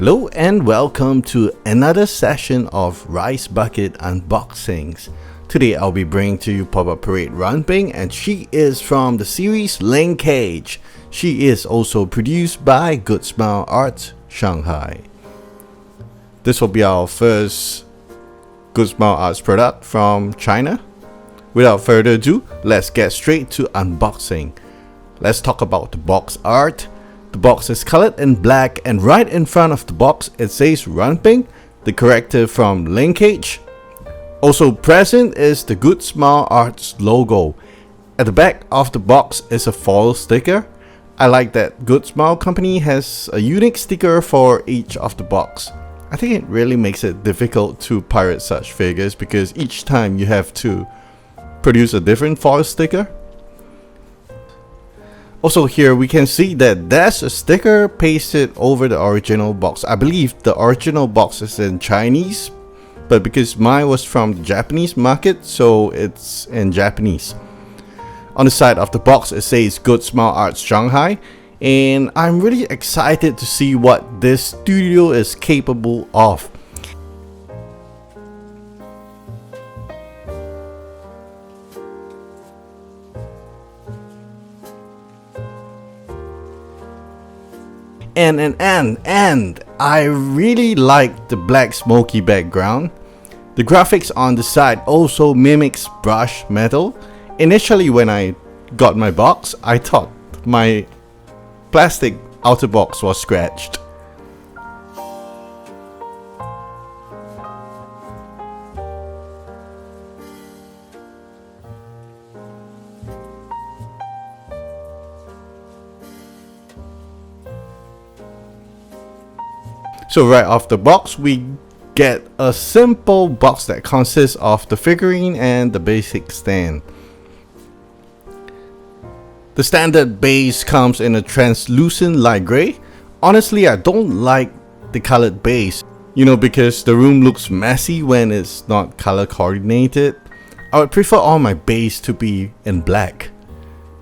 Hello and welcome to another session of Rice Bucket Unboxings. Today I'll be bringing to you Pop-Up Parade Runping, and she is from the series Ling Cage. She is also produced by Good Smile Arts Shanghai. This will be our first Good Smile Arts product from China. Without further ado, let's get straight to unboxing. Let's talk about the box art. The box is colored in black, and right in front of the box it says Runping, the character from Ling Cage. Also present is the Good Smile Arts logo. At the back of the box is a foil sticker. I like that Good Smile Company has a unique sticker for each of the box. I think it really makes it difficult to pirate such figures because each time you have to produce a different foil sticker. Also here we can see that there's a sticker pasted over the original box. I believe the original box is in Chinese, but because mine was from the Japanese market, so it's in Japanese. On the side of the box it says Good Smile Arts Shanghai, and I'm really excited to see what this studio is capable of. And I really like the black smoky background. The graphics on the side also mimics brush metal. Initially when I got my box, I thought my plastic outer box was scratched. So right off the box we get a simple box that consists of the figurine and the basic stand. The standard base comes in a translucent light gray. Honestly, I don't like the colored base, because the room looks messy when it's not color coordinated. I would prefer all my base to be in black.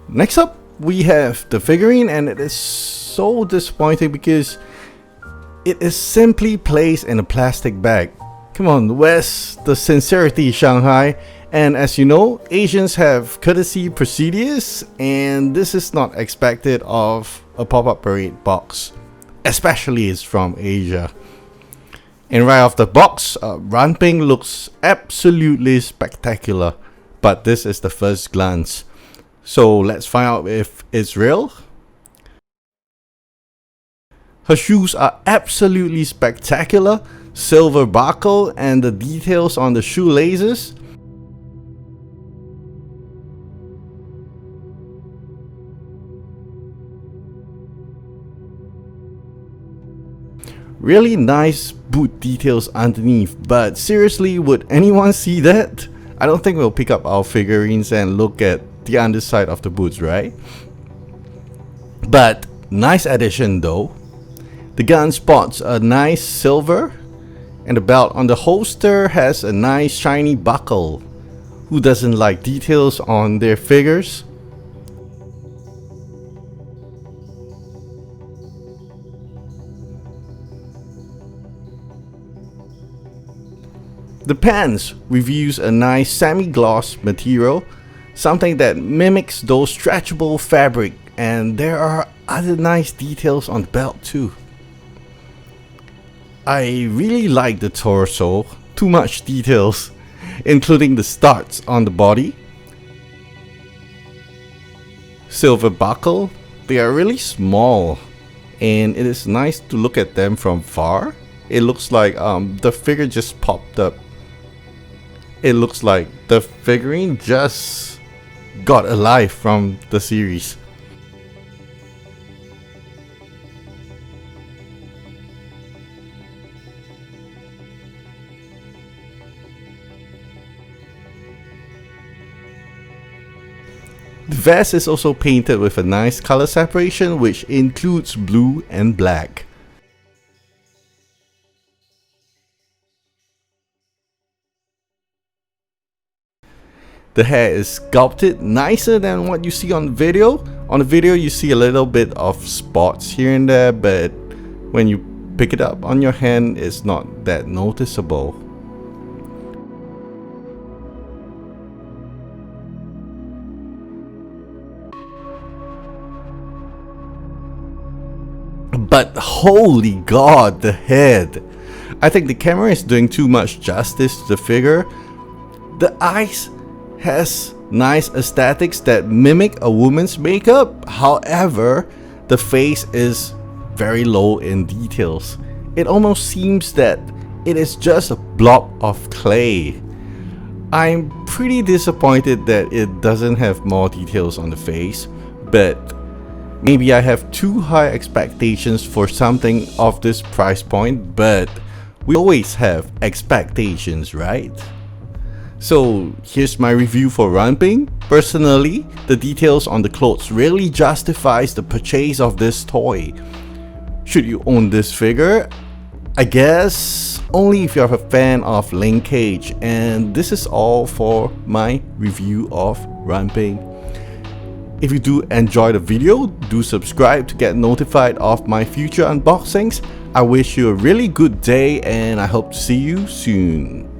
Next up we have the figurine, and it is so disappointing because it is simply placed in a plastic bag. Come on, where's the sincerity, Shanghai? And as you know, Asians have courtesy procedures, and this is not expected of a pop-up parade box, especially it's from Asia. And right off the box, Runping looks absolutely spectacular, but this is the first glance. So let's find out if it's real. Her shoes are absolutely spectacular, silver buckle and the details on the shoelaces. Really nice boot details underneath, but seriously, would anyone see that? I don't think we'll pick up our figurines and look at the underside of the boots, right? But nice addition though. The gun spots a nice silver, and the belt on the holster has a nice shiny buckle. Who doesn't like details on their figures? The pants, we've used a nice semi-gloss material, something that mimics those stretchable fabric, and there are other nice details on the belt too. I really like the torso, too much details, including the studs on the body. Silver buckle, they are really small, and it is nice to look at them from far. It looks like the figure just popped up. It looks like the figurine just got alive from the series. The vest is also painted with a nice color separation, which includes blue and black. The hair is sculpted nicer than what you see on the video. On the video you see a little bit of spots here and there, but when you pick it up on your hand, it's not that noticeable. But holy god, the head! I think the camera is doing too much justice to the figure. The eyes has nice aesthetics that mimic a woman's makeup. However, the face is very low in details. It almost seems that it is just a blob of clay. I'm pretty disappointed that it doesn't have more details on the face, but maybe I have too high expectations for something of this price point, but we always have expectations, right? So here's my review for Ranping. Personally, the details on the clothes really justifies the purchase of this toy. Should you own this figure? I guess only if you're a fan of Ling Cage. And this is all for my review of Ranping. If you do enjoy the video, do subscribe to get notified of my future unboxings. I wish you a really good day and I hope to see you soon.